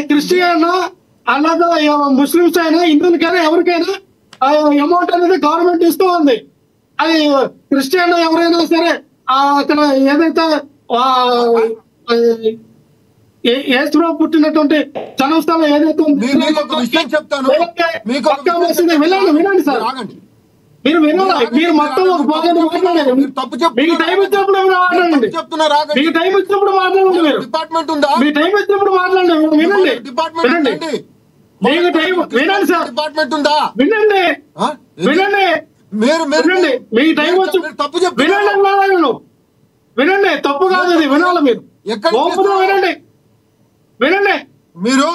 Christian అలాగే Muslims అయినా హిందువులకైనా ఎవరికైనా అమౌంట్ అనేది గవర్నమెంట్ ఇస్తూ ఉంది. అది క్రిస్టియన్ ఎవరైనా సరే అక్కడ ఏదైతే యేసుప్రభు పుట్టినటువంటి జన్మస్థలం ఏదైతే వినండి సార్, మీరు వినాలి. మీరు మొత్తం ఒక భాగం మాట్లాడారు. మీకు టైం ఇచ్చినప్పుడు మాట్లాడండి. మీకు టైం ఇచ్చినప్పుడు మాట్లాడండి. మీరు మీ టైం ఇచ్చినప్పుడు మాట్లాడండి. వినండి వినండి. మీకు టైం వినండి సార్. వినండి వినండి వినండి. మీకు టైం వచ్చి వినండి. వినండి, తప్పు కాదు ఇది. వినాలి మీరు. వినండి వినండి మీరు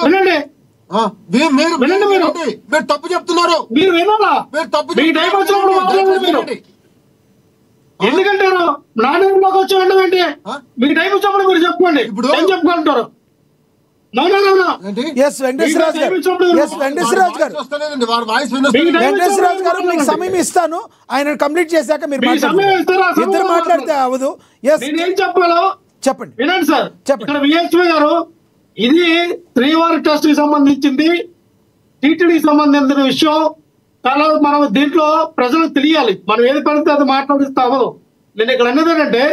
వినండి. మీరు తప్పు చెప్తున్నారు. మీరు వినాలా? మీ టైం వచ్చినప్పుడు మాట్లాడండి. మీరు ఎందుకంటారు నా టైంలోకి వచ్చి ఏంటి? మీకు టైం వచ్చినప్పుడు మీరు చెప్పుకోండి. ఇప్పుడు ఏం చెప్పుకుంటారు? వెంకటేశ్వరరాజు గారు మీకు సమయం ఇస్తాను. ఆయన కంప్లీట్ చేశాక మీరు ఇద్దరు మాట్లాడితే అవదు. ఏం చెప్పాలో చెప్పండి. వినండి సార్. ఇక్కడ విఎస్పీ గారు ఇది శ్రీవారి ట్రస్ట్ కి సంబంధించింది, టీటీడీకి సంబంధించిన విషయం. చాలా మనం దీంట్లో ప్రజలకు తెలియాలి. మనం ఏది పడితే అది మాట్లాడిస్తే అవ్వదు. నేను ఇక్కడ అన్నది ఏంటంటే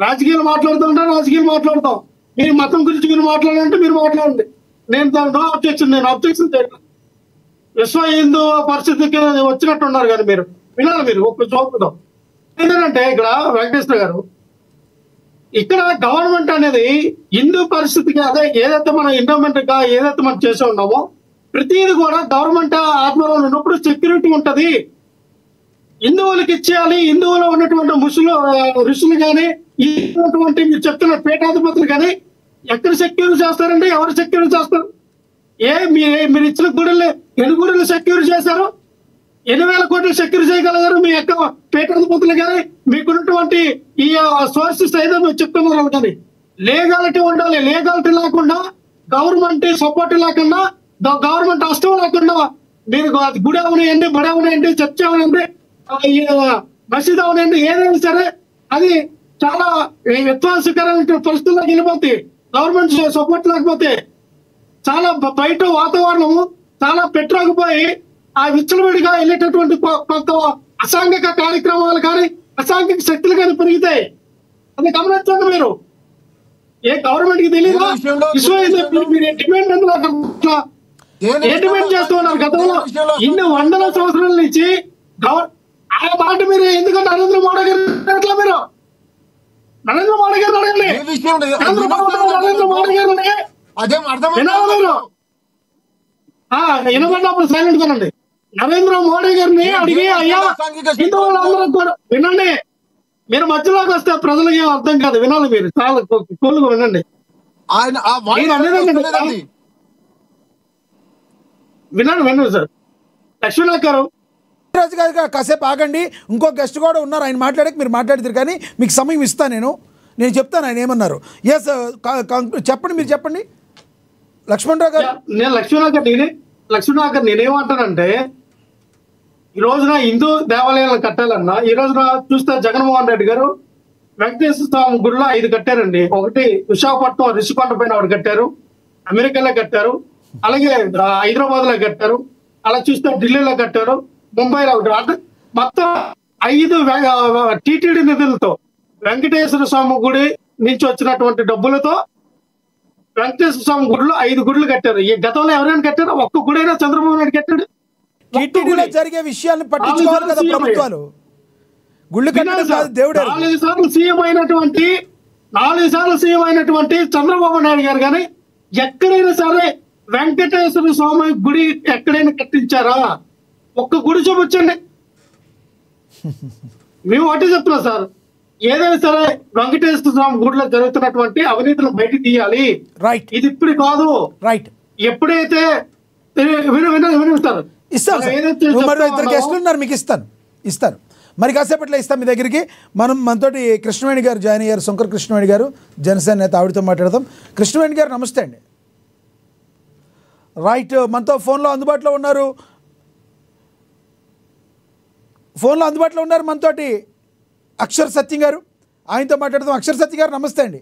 రాజకీయాలు మాట్లాడతాం. మీరు మతం గురించి మీరు మాట్లాడాలంటే మీరు మాట్లాడండి. నేను నో అబ్జెక్షన్. నేను అబ్జెక్షన్ చేయను. విశ్వ హిందూ పరిస్థితికి వచ్చినట్టున్నారు కానీ మీరు వినాలి. మీరు ఒక చూపుదాం ఏంటంటే ఇక్కడ వెంకటేశ్వర గారు ఇక్కడ గవర్నమెంట్ అనేది హిందూ పరిస్థితికి అదే ఏదైతే మనం ఎండోమెంట్ గా ఏదైతే మనం చేసి ఉన్నామో ప్రతిది కూడా గవర్నమెంట్ ఆధ్వర్యంలో ఉన్నప్పుడు సెక్యూరిటీ ఉంటది. హిందువులకు ఇచ్చేయాలి. హిందువులో ఉన్నటువంటి ఋషులు కానీ ఇటువంటి మీరు చెప్తున్న పీఠాధిపతులు కానీ ఎక్కడ సెక్యూర్ చేస్తారండి? ఎవరు సెక్యూర్ చేస్తారు? మీరు ఇచ్చిన గుడులు ఎన్ని గుడులు సెక్యూర్ చేశారు? 8,000 కోట్లు సెక్యూర్ చేయగలగారు మీ యొక్క పీఠాధిపతులు కానీ మీకున్నటువంటి ఈ సోర్సెస్ ఏదో మీరు చెప్తున్నారు కానీ లీగాలిటీ ఉండాలి. లీగాలిటీ లేకుండా గవర్నమెంట్ సపోర్ట్ లేకుండా గవర్నమెంట్ అష్టం లేకుండా మీరు గుడి అవనాయండి, బడి అవనాయండి, చర్చ అవనాయండి, మసీద్ అవనాయండి, ఏదైనా సరే అది చాలా విధ్వంసకరమైన పరిస్థితుల్లోకి వెళ్ళిపోతాయి. గవర్నమెంట్ సపోర్ట్ లేకపోతే చాలా బయట వాతావరణం చాలా పెట్టకపోయి ఆ విచ్చలవిడిగా వెళ్ళేటటువంటి కొంత అసాంఘిక కార్యక్రమాలు కానీ అసాంఘిక శక్తులు కానీ పెరుగుతాయి. అది గమనించండి. మీరు ఏ గవర్నమెంట్ కి తెలియదు ఏ డిమాండ్ చేస్తూ ఉన్నారు గతంలో ఇన్ని వందల సంవత్సరాల నుంచి ఆ మాట మీరు ఎందుకంటే నరేంద్ర మోడీ గారు మీరు నరేంద్ర మోడీ గారు అడగండి. నరేంద్ర మోడీ గారు వినబడినప్పుడు సైలెంట్ గానండి. నరేంద్ర మోడీ గారిని అడిగి అయ్యా హిందువులందరూ కూడా వినండి. మీరు మధ్యలోకి వస్తే ప్రజలకి ఏం అర్థం కాదు. వినాలి మీరు చాలా కోళ్ళుగా వినండి. వినండి సార్. లక్ష్మీనాథ్ గారు కాసేపు ఆగండి. ఇంకో గెస్ట్ కూడా ఉన్నారు. ఆయన మాట్లాడక మీరు మాట్లాడతారు కానీ మీకు సమయం ఇస్తాను. నేను చెప్తాను ఆయన ఏమన్నారు. ఎస్ చెప్పండి, మీరు చెప్పండి లక్ష్మణరావు గారు. నేను లక్ష్మీనాథ్ గారు నేనేమంటానంటే ఈ రోజున హిందూ దేవాలయాలను కట్టాలన్నా ఈ రోజున చూస్తే జగన్మోహన్ రెడ్డి గారు వెంకటేశ్వర స్వామి గుడిలో 5 కట్టారండి. ఒకటి విశాఖపట్నం రిషికొండ పైన ఒకటి కట్టారు, అమెరికాలో కట్టారు, అలాగే హైదరాబాద్ లో కట్టారు, అలా చూస్తే ఢిల్లీలో కట్టారు, ముంబైలో ఒకటి. అంటే మొత్తం 5 టీటీడీ నిధులతో వెంకటేశ్వర స్వామి గుడి నుంచి వచ్చినటువంటి డబ్బులతో వెంకటేశ్వర స్వామి గుడిలో 5 గుడులు కట్టారు. ఈ గతంలో ఎవరైనా కట్టారు? ఒక్క గుడి అయినా చంద్రబాబు నాయుడు కట్టాడు? టీటీడీలో జరిగే విషయాన్ని పట్టించుకోవాలి కదా ప్రభుత్వాలు. గుళ్ళు కట్టడం కాదు దేవుడు. 4 సార్లు సీఎం అయినటువంటి చంద్రబాబు నాయుడు గారు కానీ ఎక్కడైనా సరే వెంకటేశ్వర స్వామి గుడి ఎక్కడైనా కట్టించారా? ఒక్క గుడి చూపించండి. మేము ఒకటి చెప్తున్నాం సార్, ఏదైనా సరే వెంకటేశ్వర స్వామి గుడిలో జరుగుతున్నటువంటి అవినీతిని బయటికి తీయాలి. రైట్. ఇది ఇప్పుడు కాదు. రైట్. ఎప్పుడైతే వినిస్తారు ఇస్తాను. ఇద్దరు గెస్టులు ఉన్నారు, మీకు ఇస్తాను. మరి కాసేపట్లో ఇస్తాం మీ దగ్గరికి. మనతోటి కృష్ణవేణి గారు జాయిన్ అయ్యారు. శంకర్ కృష్ణవేణి గారు, జనసేన నేత. ఆవిడతో మాట్లాడదాం. కృష్ణవేణి గారు నమస్తే అండి. రైట్. మనతో ఫోన్లో అందుబాటులో ఉన్నారు మనతోటి అక్షర్ సత్యం గారు. ఆయనతో మాట్లాడదాం. అక్షర్ సత్యం గారు నమస్తే అండి.